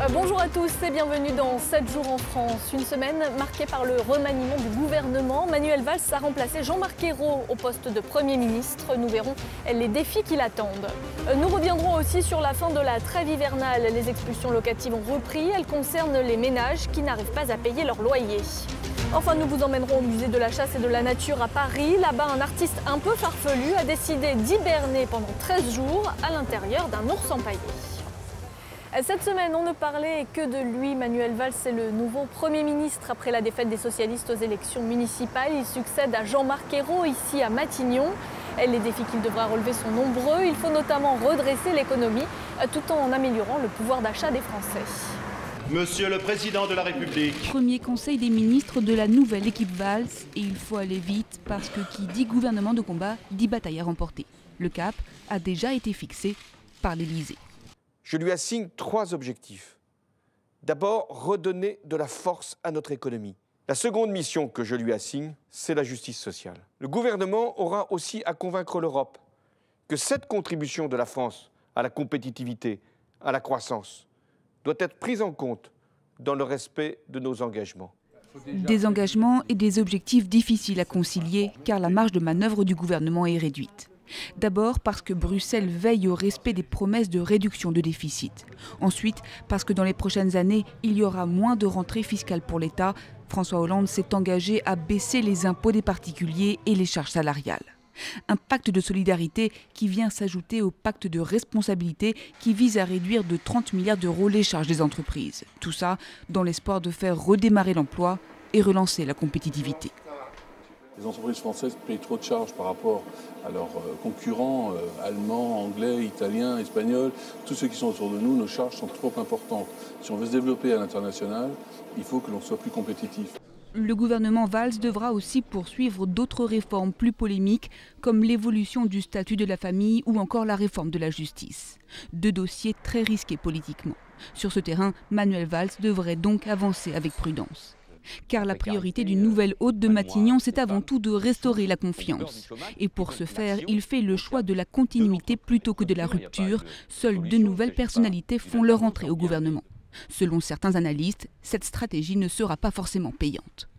Bonjour à tous et bienvenue dans 7 jours en France. Une semaine marquée par le remaniement du gouvernement. Manuel Valls a remplacé Jean-Marc Ayrault au poste de Premier ministre. Nous verrons les défis qui l'attendent. Nous reviendrons aussi sur la fin de la trêve hivernale. Les expulsions locatives ont repris. Elles concernent les ménages qui n'arrivent pas à payer leur loyer. Enfin, nous vous emmènerons au musée de la chasse et de la nature à Paris. Là-bas, un artiste un peu farfelu a décidé d'hiberner pendant 13 jours à l'intérieur d'un ours empaillé. Cette semaine, on ne parlait que de lui. Manuel Valls est le nouveau Premier ministre après la défaite des socialistes aux élections municipales. Il succède à Jean-Marc Ayrault ici à Matignon. Les défis qu'il devra relever sont nombreux. Il faut notamment redresser l'économie tout en améliorant le pouvoir d'achat des Français. Monsieur le Président de la République. Premier conseil des ministres de la nouvelle équipe Valls. Et il faut aller vite parce que qui dit gouvernement de combat dit bataille à remporter. Le cap a déjà été fixé par l'Élysée. Je lui assigne 3 objectifs. D'abord, redonner de la force à notre économie. La seconde mission que je lui assigne, c'est la justice sociale. Le gouvernement aura aussi à convaincre l'Europe que cette contribution de la France à la compétitivité, à la croissance, doit être prise en compte dans le respect de nos engagements. Des engagements et des objectifs difficiles à concilier car la marge de manœuvre du gouvernement est réduite. D'abord parce que Bruxelles veille au respect des promesses de réduction de déficit. Ensuite parce que dans les prochaines années, il y aura moins de rentrées fiscales pour l'État. François Hollande s'est engagé à baisser les impôts des particuliers et les charges salariales. Un pacte de solidarité qui vient s'ajouter au pacte de responsabilité qui vise à réduire de 30 milliards d'euros les charges des entreprises. Tout ça dans l'espoir de faire redémarrer l'emploi et relancer la compétitivité. Les entreprises françaises payent trop de charges par rapport à leurs concurrents allemands, anglais, italiens, espagnols. Tous ceux qui sont autour de nous, nos charges sont trop importantes. Si on veut se développer à l'international, il faut que l'on soit plus compétitif. Le gouvernement Valls devra aussi poursuivre d'autres réformes plus polémiques, comme l'évolution du statut de la famille ou encore la réforme de la justice. 2 dossiers très risqués politiquement. Sur ce terrain, Manuel Valls devrait donc avancer avec prudence. Car la priorité du nouvel hôte de Matignon, c'est avant tout de restaurer la confiance. Et pour ce faire, il fait le choix de la continuité plutôt que de la rupture. Seules 2 nouvelles personnalités font leur entrée au gouvernement. Selon certains analystes, cette stratégie ne sera pas forcément payante.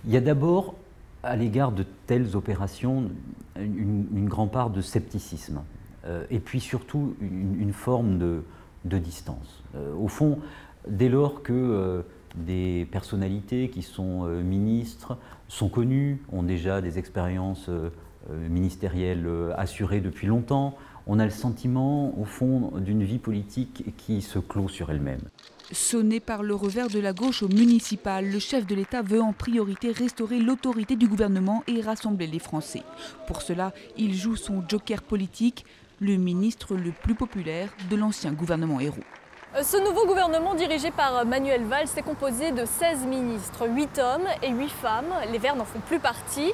Il y a d'abord, à l'égard de telles opérations, une grande part de scepticisme. Et puis surtout, une forme de distance. Au fond, dès lors que des personnalités qui sont ministres, sont connues, ont déjà des expériences ministérielles assurées depuis longtemps, on a le sentiment, au fond, d'une vie politique qui se clôt sur elle-même. Sonné par le revers de la gauche au municipal, le chef de l'État veut en priorité restaurer l'autorité du gouvernement et rassembler les Français. Pour cela, il joue son joker politique, le ministre le plus populaire de l'ancien gouvernement Ayrault. Ce nouveau gouvernement dirigé par Manuel Valls est composé de 16 ministres, 8 hommes et 8 femmes. Les Verts n'en font plus partie.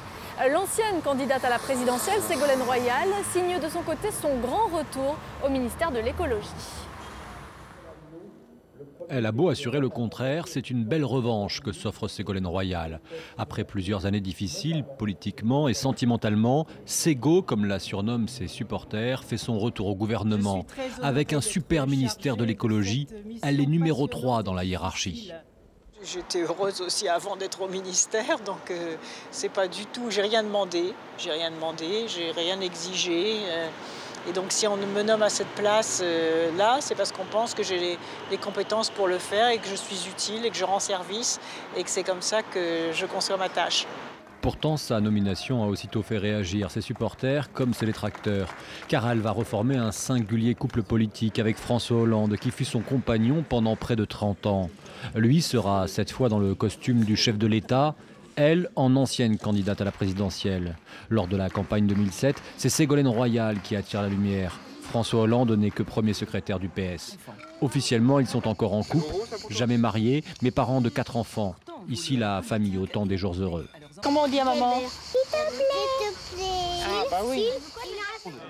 L'ancienne candidate à la présidentielle, Ségolène Royal, signe de son côté son grand retour au ministère de l'écologie. Elle a beau assurer le contraire, c'est une belle revanche que s'offre Ségolène Royal. Après plusieurs années difficiles, politiquement et sentimentalement, Ségo, comme la surnomment ses supporters, fait son retour au gouvernement. Avec un super ministère de l'écologie, elle est numéro 3 dans la hiérarchie. J'étais heureuse aussi avant d'être au ministère, donc c'est pas du tout, j'ai rien demandé, j'ai rien exigé. Et donc si on me nomme à cette place-là, c'est parce qu'on pense que j'ai les compétences pour le faire et que je suis utile et que je rends service et que c'est comme ça que je conçois ma tâche. Pourtant, sa nomination a aussitôt fait réagir ses supporters comme ses détracteurs. Car elle va reformer un singulier couple politique avec François Hollande qui fut son compagnon pendant près de 30 ans. Lui sera cette fois dans le costume du chef de l'État, elle en ancienne candidate à la présidentielle. Lors de la campagne 2007, c'est Ségolène Royal qui attire la lumière. François Hollande n'est que premier secrétaire du PS. Officiellement, ils sont encore en couple, jamais mariés, mais parents de 4 enfants. Ici, la famille au temps des jours heureux. Comment on dit à maman? S'il te plaît. Ah bah oui.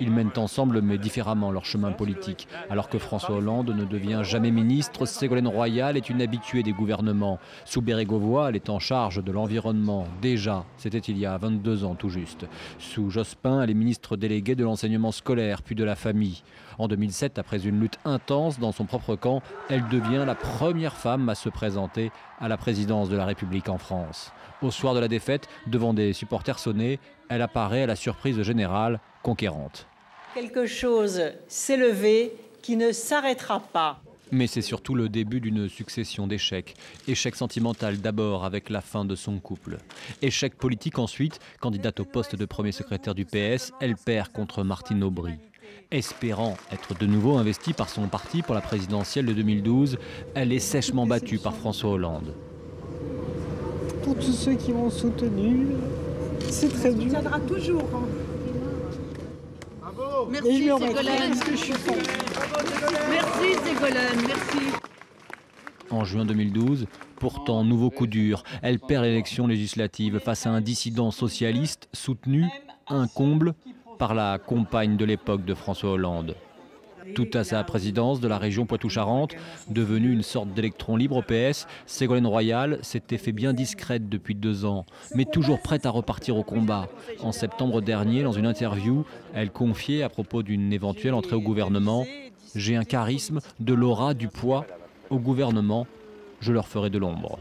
Ils mènent ensemble mais différemment leur chemin politique. Alors que François Hollande ne devient jamais ministre, Ségolène Royal est une habituée des gouvernements. Sous Bérégovoy, elle est en charge de l'environnement. Déjà, c'était il y a 22 ans tout juste. Sous Jospin, elle est ministre déléguée de l'enseignement scolaire, puis de la famille. En 2007, après une lutte intense dans son propre camp, elle devient la première femme à se présenter à la présidence de la République en France. Au soir de la défaite, devant des supporters sonnés, elle apparaît à la surprise générale, conquérante. Quelque chose s'est levé qui ne s'arrêtera pas. Mais c'est surtout le début d'une succession d'échecs. Échec sentimental d'abord avec la fin de son couple. Échec politique ensuite, candidate au poste de premier secrétaire du PS, elle perd contre Martine Aubry. Espérant être de nouveau investie par son parti pour la présidentielle de 2012, elle est sèchement battue par François Hollande. Pour tous ceux qui m'ont soutenue, c'est très dur. Ça tiendra toujours. Merci Ségolène. Merci Ségolène, merci. En juin 2012, pourtant nouveau coup dur, elle perd l'élection législative face à un dissident socialiste soutenu, un comble, par la compagne de l'époque de François Hollande. Tout à sa présidence de la région Poitou-Charentes, devenue une sorte d'électron libre au PS, Ségolène Royal s'était fait bien discrète depuis 2 ans, mais toujours prête à repartir au combat. En septembre dernier, dans une interview, elle confiait à propos d'une éventuelle entrée au gouvernement « J'ai un charisme, de l'aura, du poids. Au gouvernement, je leur ferai de l'ombre ».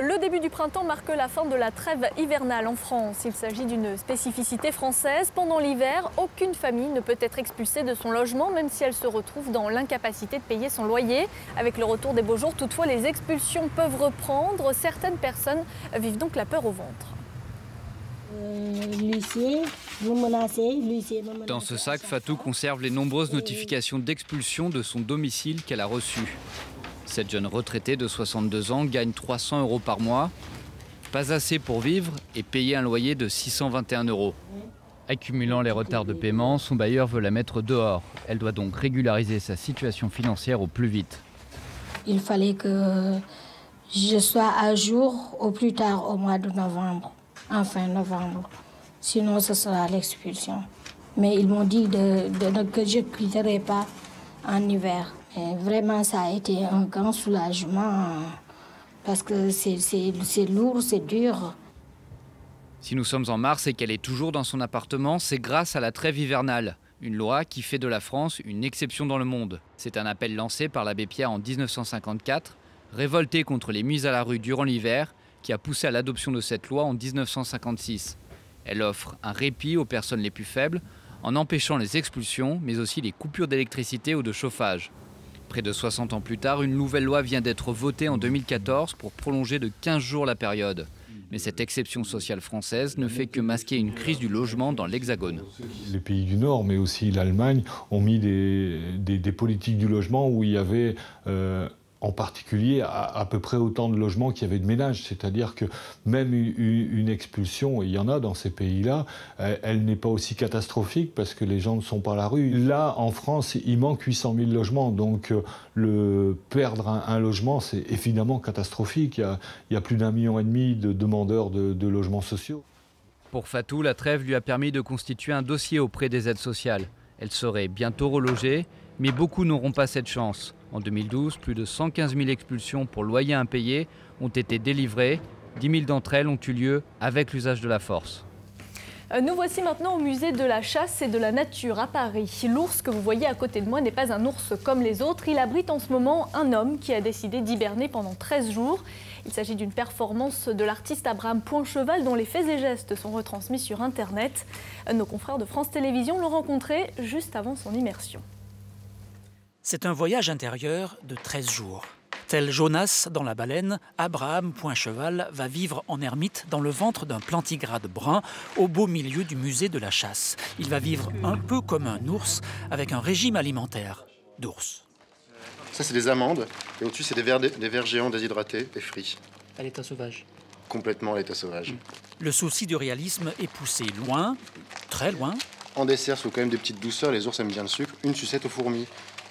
Le début du printemps marque la fin de la trêve hivernale en France. Il s'agit d'une spécificité française. Pendant l'hiver, aucune famille ne peut être expulsée de son logement, même si elle se retrouve dans l'incapacité de payer son loyer. Avec le retour des beaux jours, toutefois, les expulsions peuvent reprendre. Certaines personnes vivent donc la peur au ventre. Dans ce sac, Fatou conserve les nombreuses notifications d'expulsion de son domicile qu'elle a reçues. Cette jeune retraitée de 62 ans gagne 300 € par mois. Pas assez pour vivre et payer un loyer de 621 €. Accumulant les retards de paiement, son bailleur veut la mettre dehors. Elle doit donc régulariser sa situation financière au plus vite. Il fallait que je sois à jour au plus tard au mois de novembre, en fin novembre. Sinon, ce sera l'expulsion. Mais ils m'ont dit que je ne quitterai pas en hiver. Et vraiment, ça a été un grand soulagement parce que c'est lourd, c'est dur. Si nous sommes en mars et qu'elle est toujours dans son appartement, c'est grâce à la trêve hivernale. Une loi qui fait de la France une exception dans le monde. C'est un appel lancé par l'abbé Pierre en 1954, révolté contre les mises à la rue durant l'hiver, qui a poussé à l'adoption de cette loi en 1956. Elle offre un répit aux personnes les plus faibles en empêchant les expulsions, mais aussi les coupures d'électricité ou de chauffage. Près de 60 ans plus tard, une nouvelle loi vient d'être votée en 2014 pour prolonger de 15 jours la période. Mais cette exception sociale française ne fait que masquer une crise du logement dans l'Hexagone. Les pays du Nord, mais aussi l'Allemagne, ont mis des politiques du logement où il y avait en particulier à peu près autant de logements qu'il y avait de ménages. C'est-à-dire que même une expulsion, et il y en a dans ces pays-là, elle n'est pas aussi catastrophique parce que les gens ne sont pas à la rue. Là, en France, il manque 800 000 logements. Donc, perdre un logement, c'est évidemment catastrophique. Il y a plus d'1,5 million de demandeurs de logements sociaux. Pour Fatou, la trêve lui a permis de constituer un dossier auprès des aides sociales. Elle serait bientôt relogée, mais beaucoup n'auront pas cette chance. En 2012, plus de 115 000 expulsions pour loyer impayé ont été délivrées. 10 000 d'entre elles ont eu lieu avec l'usage de la force. Nous voici maintenant au musée de la chasse et de la nature à Paris. L'ours que vous voyez à côté de moi n'est pas un ours comme les autres. Il abrite en ce moment un homme qui a décidé d'hiberner pendant 13 jours. Il s'agit d'une performance de l'artiste Abraham Poincheval dont les faits et gestes sont retransmis sur Internet. Nos confrères de France Télévisions l'ont rencontré juste avant son immersion. C'est un voyage intérieur de 13 jours. Tel Jonas dans la baleine, Abraham Poincheval va vivre en ermite dans le ventre d'un plantigrade brun au beau milieu du musée de la chasse. Il va vivre un peu comme un ours avec un régime alimentaire d'ours. Ça, c'est des amandes et au-dessus, c'est des vers géants déshydratés et frits. À l'état sauvage. Complètement à l'état sauvage. Le souci du réalisme est poussé loin, très loin. En dessert, il faut quand même des petites douceurs. Les ours aiment bien le sucre. Une sucette aux fourmis.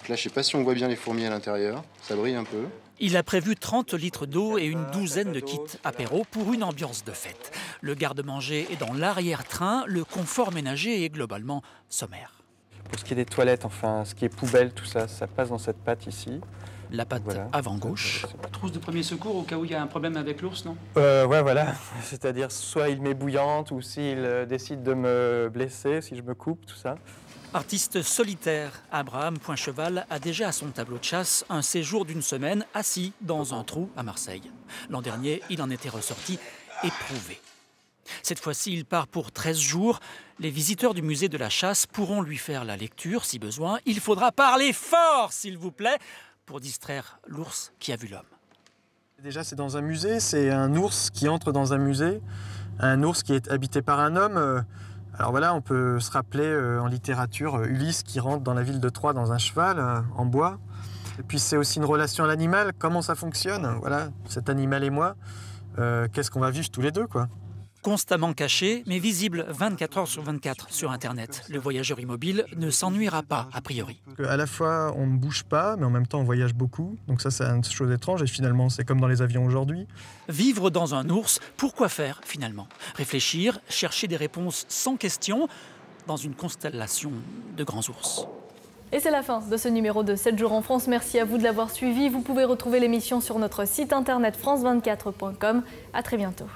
Donc là, je ne sais pas si on voit bien les fourmis à l'intérieur. Ça brille un peu. Il a prévu 30 litres d'eau et une douzaine de kits apéro pour une ambiance de fête. Le garde-manger est dans l'arrière-train, le confort ménager est globalement sommaire. Pour ce qui est des toilettes, enfin, ce qui est poubelle, tout ça, ça passe dans cette patte ici. La patte avant gauche. Trousse de premier secours au cas où il y a un problème avec l'ours, non? Ouais, voilà. C'est-à-dire soit il met bouillante ou s'il décide de me blesser, si je me coupe, tout ça. Artiste solitaire, Abraham Poincheval a déjà à son tableau de chasse un séjour d'une semaine assis dans un trou à Marseille. L'an dernier, il en était ressorti éprouvé. Cette fois-ci, il part pour 13 jours. Les visiteurs du musée de la chasse pourront lui faire la lecture si besoin. Il faudra parler fort, s'il vous plaît, pour distraire l'ours qui a vu l'homme. Déjà, c'est dans un musée, c'est un ours qui entre dans un musée, un ours qui est habité par un homme. Alors voilà, on peut se rappeler en littérature Ulysse qui rentre dans la ville de Troie dans un cheval en bois. Et puis c'est aussi une relation à l'animal, comment ça fonctionne, voilà, cet animal et moi, qu'est-ce qu'on va vivre tous les deux, quoi. Constamment caché, mais visible 24 heures sur 24 sur Internet. Le voyageur immobile ne s'ennuiera pas, a priori. À la fois, on ne bouge pas, mais en même temps, on voyage beaucoup. Donc ça, c'est une chose étrange. Et finalement, c'est comme dans les avions aujourd'hui. Vivre dans un ours, pourquoi faire, finalement? Réfléchir, chercher des réponses sans question dans une constellation de grands ours. Et c'est la fin de ce numéro de 7 jours en France. Merci à vous de l'avoir suivi. Vous pouvez retrouver l'émission sur notre site internet france24.com. À très bientôt.